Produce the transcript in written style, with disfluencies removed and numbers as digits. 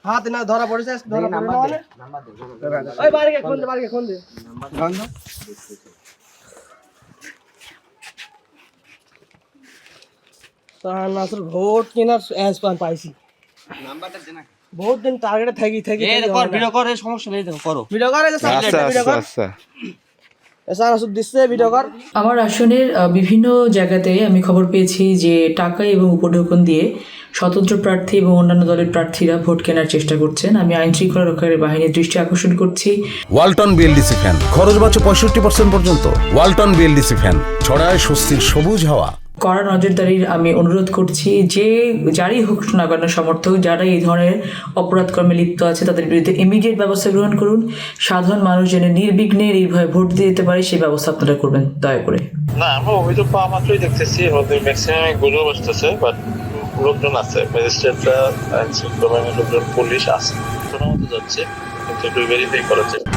হাত না ধরা পড়েছে ধরা পড়ে না মানে ওই বাড়িকে ফোন দে গন্ধ নাসর ভোট কেনার অ্যাজ পাইছি নাম্বারটা দে না বহুত দিন টার্গেটে থাকি এই কর ভিডিও কর এই সমস্যা নেই দেখো করো ভিডিও কর এই আচ্ছা এসা নাসর দিচ্ছে ভিডিও কর। আমার আসনের বিভিন্ন জায়গাতে আমি খবর পেয়েছি যে টাকা এবং উপঢৌকন দিয়ে স্বতন্ত্র প্রার্থী এবং অন্যান্য দলের প্রার্থীরা ভোট কেনার চেষ্টা করছেন। আমি আইন শৃঙ্খলা রক্ষাকারী বাহিনীর দৃষ্টি আকর্ষণ করছি। ওয়ালটন বিএলডিসি ফ্যান খরচ বাঁচে 65% পর্যন্ত। ওয়ালটন বিএলডিসি ফ্যান ছড়ায় স্বস্তির সবুজ হাওয়া। কড়া নজরদারির আমি অনুরোধ করছি যে যারই হোক না কেন সমর্থক যারা এই ধরনের অপরাধ কর্মে লিপ্ত আছে তাদের বিরুদ্ধে ইমিডিয়েট ব্যবস্থা গ্রহণ করুন। সাধারণ মানুষ যেন নির্বিঘ্নে নির্ভয়ে ভোট দিতে পারে সেই ব্যবস্থা আপনারা করবেন দয়া করে। না আমরা অভিযোগ পাওয়া মাত্রই দেখতেছি ম্যাক্সিমাম গুলো বসতেছে বাট লোকজন আছে ম্যাজিস্ট্রেটরা লোকজন পুলিশ আছে কোনো মতো যাচ্ছে কিন্তু একটু ভেরিফাই করার চেষ্টা